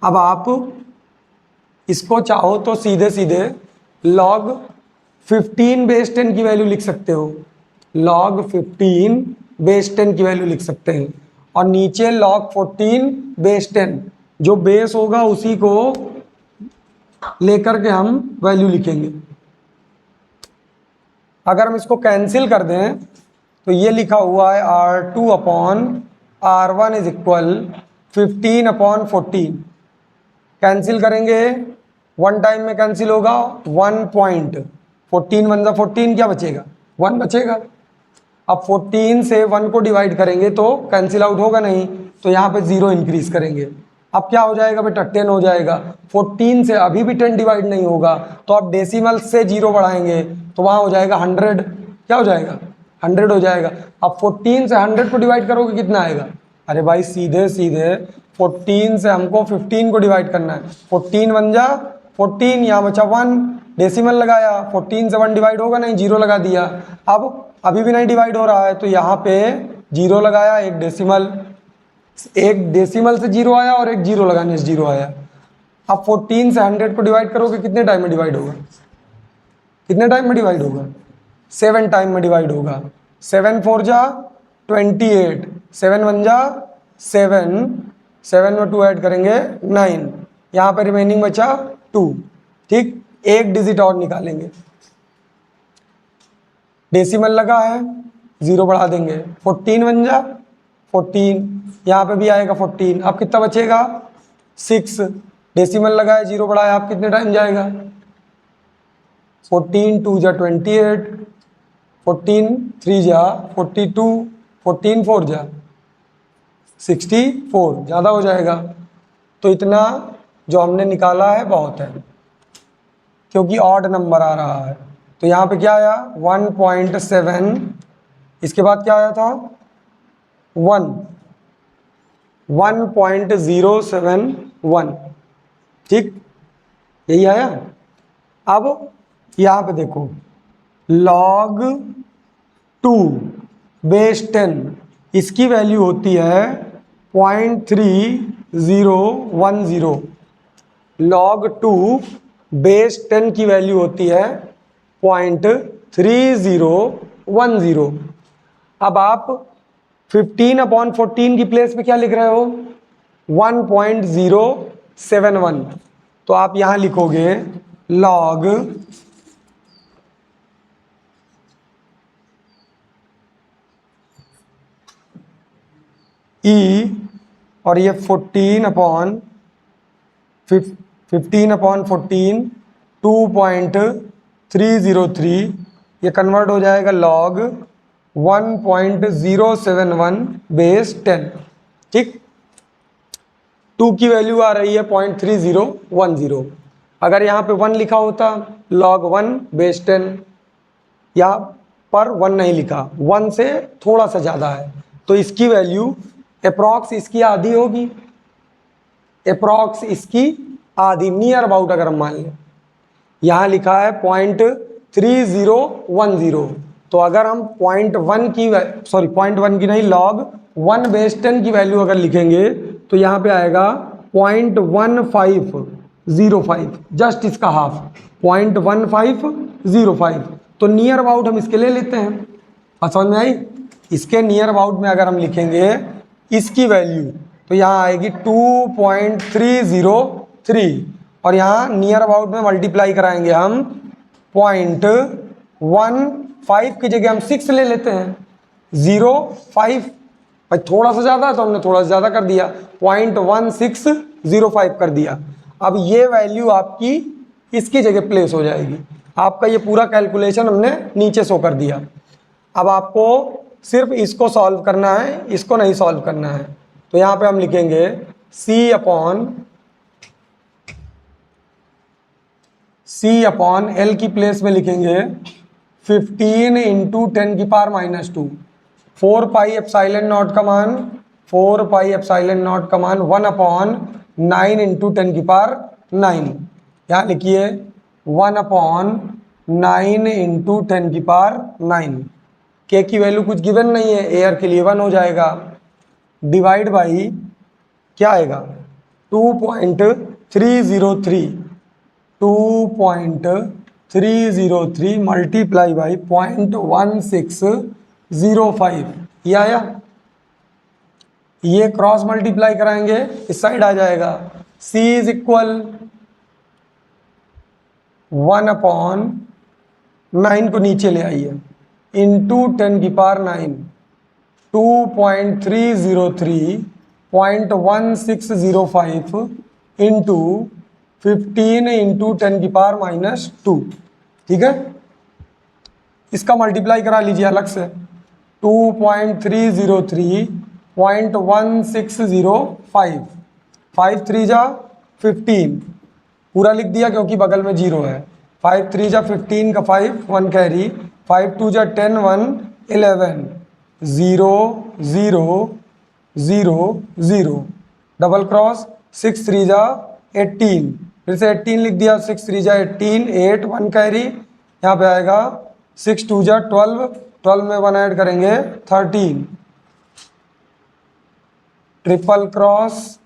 अब आप इसको चाहो तो सीधे सीधे log 15 बेस 10 की वैल्यू लिख सकते हो। log 15 बेस 10 की वैल्यू लिख सकते हैं और नीचे log 14 बेस 10, जो बेस होगा उसी को लेकर के हम वैल्यू लिखेंगे। अगर हम इसको कैंसिल कर दें तो ये लिखा हुआ है R2 upon R1 is equal 15 upon 14। Cancel करेंगे, वन टाइम में कैंसिल होगा, 1.14 वन 14, क्या बचेगा? 1 बचेगा। अब 14 से 1 को डिवाइड करेंगे तो कैंसिल आउट होगा नहीं, तो यहाँ पे 0 इंक्रीज करेंगे। अब क्या हो जाएगा बेटा? 10 हो जाएगा। 14 से अभी भी 10 डिवाइड नहीं होगा तो आप डेसिमल से 0 बढ़ाएंगे तो वहाँ हो जाएगा 100। क्या हो जाएगा? 100 हो जाएगा। अब 14 से 100 को डिवाइड करोगे कितना आएगा? अरे भाई सीधे सीधे 14 से हमको 15 को डिवाइड करना है। 14 वन जा 14, यहाँ बचा 1, डेसिमल लगाया, 14 से 1 डिवाइड होगा नहीं, 0 लगा दिया। अब अभी भी नहीं डिवाइड हो रहा है तो यहाँ पे 0 लगाया, एक डेसिमल से 0 आया और एक 0 लगाने से 0 आया। अब 14 से 100 को डिवाइड करोगे कितने टाइम में डिवाइड होगा? कितने टाइम में डिवाइड होगा? 7 टाइम में डिवाइड होगा। 7 4 जा 28, 7 1 जा 7, 7 में 2 ऐड करेंगे 9, यहाँ पे रिमेनिंग बचा 2। ठीक, एक डिजिट और निकालेंगे, डेसिमल लगा है, 0 बढ़ा देंगे, 14 बन जा 14, यहाँ पे भी आएगा 14। अब कितना बचेगा? 6, डेसिमल लगा है, 0 बढ़ाया, आप कितने टाइम जाएगा? 14 2 जा 28, 14 3 जा 42, 14 4 जा 64, ज़्यादा हो जाएगा। तो इतना जो हमने निकाला है बहुत है, क्योंकि ऑड नंबर आ रहा है। तो यहाँ पे क्या आया? 1.7, इसके बाद क्या आया था? 1.071। ठीक, यही आया। अब यहाँ पे देखो log 2 बेस 10, इसकी वैल्यू होती है 0.3010। log 2 बेस 10 की वैल्यू होती है 0.3010। अब आप 15 अपॉन 14 की प्लेस पे क्या लिख रहे हो? 1.071। तो आप यहां लिखोगे log e और ये 15 अपॉन 14 2.303, ये कन्वर्ट हो जाएगा log 1.071 बेस 10। ठीक, 2 की वैल्यू आ रही है 0.3010। अगर यहाँ पे 1 लिखा होता log 1 बेस 10, यहाँ पर 1 नहीं लिखा, 1 से थोड़ा सा ज़्यादा है तो इसकी वैल्यू अप्रॉक्स इसकी आधी होगी, अप्रॉक्स इसकी आधी, नियर अबाउट अगर हम मान लें। यहाँ लिखा है 0.3010, तो अगर हम 0.1 की नहीं log 1/10 की वैल्यू अगर लिखेंगे तो यहाँ पे आएगा 0.1505, जस्ट इसका हाफ 0.1505। तो नियर अबाउट हम इसके ले लेते हैं। और समझ में आई? इसके नियर अबाउट में अगर हम लिखेंगे इसकी वैल्यू तो यहाँ आएगी 2.303, और यहाँ नियर अबाउट में मल्टीप्लाई कराएंगे हम 0.15 की जगह हम 6 ले लेते हैं, 0.5 भाई थोड़ा सा ज़्यादा है तो हमने थोड़ा सा ज़्यादा कर दिया, 0.1605 कर दिया। अब ये वैल्यू आपकी इसकी जगह प्लेस हो जाएगी। आपका ये पूरा कैलकुलेशन हमने नीचे शो कर दिया। अब आपको सिर्फ इसको सॉल्व करना है, इसको नहीं सॉल्व करना है। तो यहाँ पे हम लिखेंगे C अपॉन L की प्लेस में लिखेंगे 15 इंटू 10 की पावर -2, 4 पाई एप्सिलॉन नॉट का मान 1/9 इंटू 10 की पावर 9। यहाँ लिखिए 1/9 इंटू 10 की पावर 9। के की वैल्यू कुछ गिवन नहीं है, एयर के लिए 1 हो जाएगा, डिवाइड बाई क्या आएगा 2.303 मल्टीप्लाई बाई 0.1605, ये आया। ये क्रॉस मल्टीप्लाई कराएंगे इस साइड आ जाएगा। C इज इक्वल 1/9 को नीचे ले आइए इंटू 10 की पावर 9, 2.303.1605 इंटू 15 इंटू 10 की पावर -2। ठीक है, इसका मल्टीप्लाई करा लीजिए अलग से, 2.303.1605, 5 3 जा 15 पूरा लिख दिया क्योंकि बगल में 0 है, 5 3 जा 15 का 5 1 कैरी, 5 2 जा 10 1 11 0 0 0 0 डबल क्रॉस, 6 3 जा 18, फिर से 18 लिख दिया, 6 3 जा 18 8 1 कैरी, यहाँ पे आएगा 6 2 जा 12, 12 में 1 ऐड करेंगे 13, ट्रिपल क्रॉस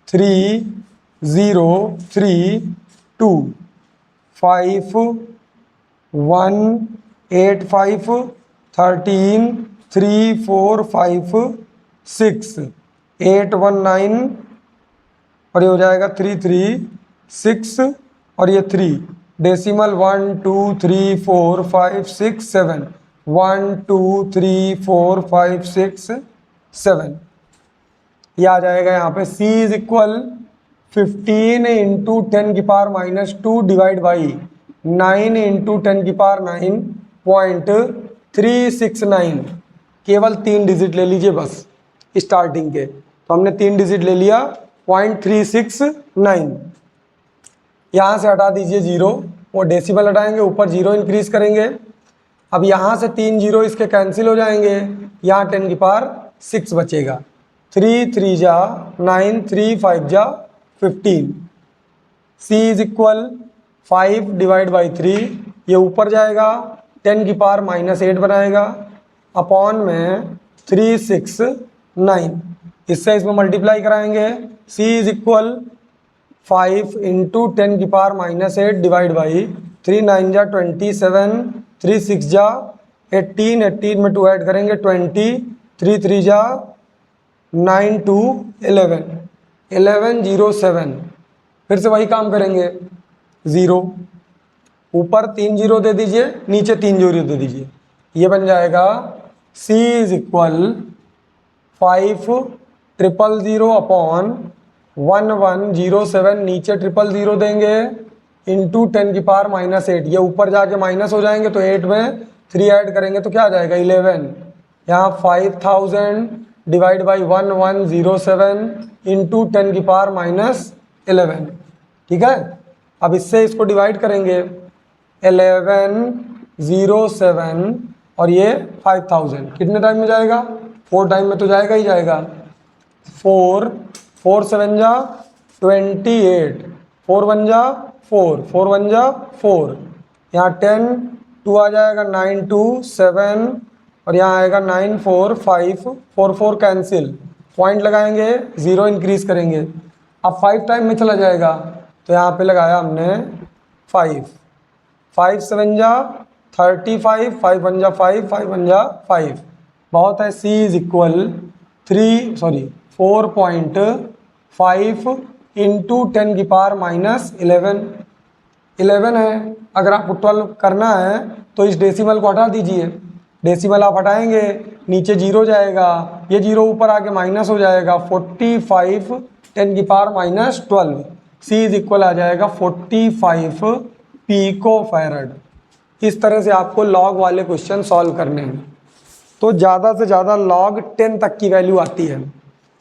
3 0 3 2 5 1 8 5 13 3 4 5 6 8 1 9, और ये हो जाएगा 3 3 6 और ये 3 डेसिमल 1 2 3 4 5 6 7 1 2 3 4 5 6 7, ये आ जाएगा यहाँ पे। C इज इक्वल 15 इंटू 10 की पावर -2 डिवाइड बाई 9 इंटू 10 की पावर 9.369। केवल 3 डिजिट ले लीजिए बस स्टार्टिंग के, तो हमने 3 डिजिट ले लिया 0.369। यहाँ से हटा दीजिए 0, वो डेसिमल हटाएंगे, ऊपर 0 इंक्रीज करेंगे। अब यहाँ से 3 0 इसके कैंसिल हो जाएंगे, यहाँ 10 की पावर 6 बचेगा, 3 3 जा 9 3 5 जा 15। C is equal 5 divide by 3, ये ऊपर जाएगा 10 की पावर -8 बनाएगा, अपॉन में 3 6 9, इससे इसमें मल्टीप्लाई कराएंगे। C इज इक्वल 5 इंटू 10 की पावर -8 डिवाइड बाई 3 9 जा 27, 3 6 जा 18, 18 में 2 ऐड करेंगे 20, 3 3 जा 9 2 11 11 0 7, फिर से वही काम करेंगे, 0 ऊपर 3 0 दे दीजिए, नीचे 3 0 दे दीजिए, ये बन जाएगा C इज इक्वल 5 000 अपॉन 1107, नीचे 000 देंगे इंटू 10 की पावर -8, ये ऊपर जाके माइनस हो जाएंगे तो 8 में 3 ऐड करेंगे तो क्या आ जाएगा 11, यहाँ 5000 डिवाइड बाई 1107 इंटू 10 की पावर -11। ठीक है, अब इससे इसको डिवाइड करेंगे 1107 और ये 5000 कितने टाइम में जाएगा 4 टाइम में तो जाएगा ही जाएगा। 4 4 7 जा 28, 4 1 जा 4, 4 1 जा 4, यहाँ 10 2 आ जाएगा 9 2 7, और यहाँ आएगा 9 4 5, 4 4 कैंसिल, पॉइंट लगाएंगे 0 इंक्रीज करेंगे। अब 5 टाइम में चला जाएगा तो यहाँ पे लगाया हमने 5, 5 7 जा 35, 5 1 जा 5, 5 1 जा 5, बहुत है। C इज इक्वल 4.5 इंटू 10 की पावर माइनस 11 है। अगर आपको 12 करना है तो इस डेसिमल को हटा दीजिए, डेसिमल आप हटाएंगे नीचे 0 जाएगा, ये 0 ऊपर आके माइनस हो जाएगा, 45 10 की power minus 12, C is equal आ जाएगा 45 पीको फैरड। इस तरह से आपको लॉग वाले क्वेश्चन सॉल्व करने हैं। तो ज़्यादा से ज़्यादा लॉग 10 तक की वैल्यू आती है।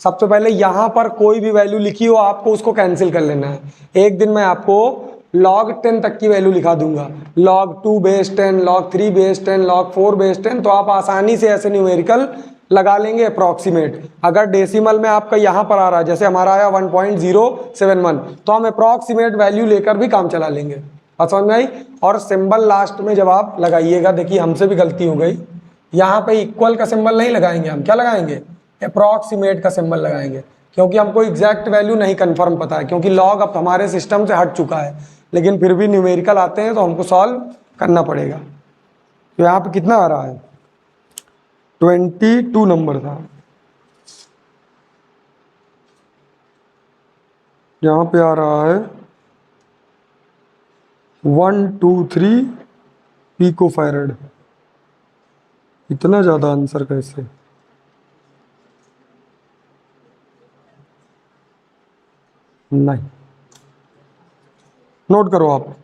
सबसे पहले यहाँ पर कोई भी वैल्यू लिखी हो आपको उसको कैंसिल कर लेना है। एक दिन मैं आपको log 10 तक की वैल्यू लिखा दूंगा, log 2 base 10, log 3 base 10, log 4 base 10, तो आप आसानी से ऐसे न्यूमेरिकल लगा लेंगे अप्रॉक्सीमेट। अगर डेसिमल में आपका यहाँ पर आ रहा है, जैसे हमारा आया 1.071, तो हम अप्रॉक्सीमेट वैल्यू लेकर भी काम चला लेंगे। बात समझ में आई? और सिंबल लास्ट में जब आप लगाइएगा, देखिए हमसे भी गलती हो गई, यहाँ पे इक्वल का सिंबल नहीं लगाएंगे, हम क्या लगाएंगे? अप्रॉक्सीमेट का सिंबल लगाएंगे, क्योंकि हमको एग्जैक्ट वैल्यू नहीं कंफर्म पता है, क्योंकि लॉग अब हमारे सिस्टम से हट चुका है, लेकिन फिर भी न्यूमेरिकल आते हैं तो हमको सॉल्व करना पड़ेगा। तो यहाँ पे कितना आ रहा है? 22 नंबर था, यहाँ पे आ रहा है 123 पीको फैरड। इतना ज़्यादा आंसर कैसे? नहीं, नोट करो आप।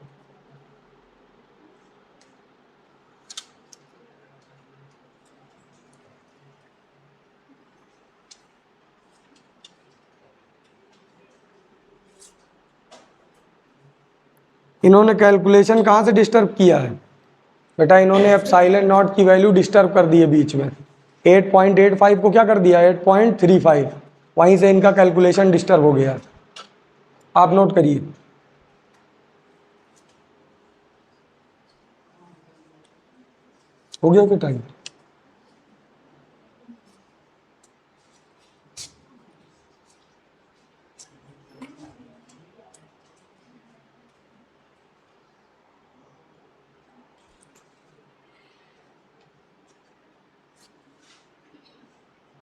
इन्होंने कैलकुलेशन कहाँ से डिस्टर्ब किया है बेटा? इन्होंने एप्सिलॉन नॉट की वैल्यू डिस्टर्ब कर दी है बीच में। 8.85 को क्या कर दिया? 8.35, वहीं से इनका कैलकुलेशन डिस्टर्ब हो गया। आप नोट करिए। हो गया क्या टाइम?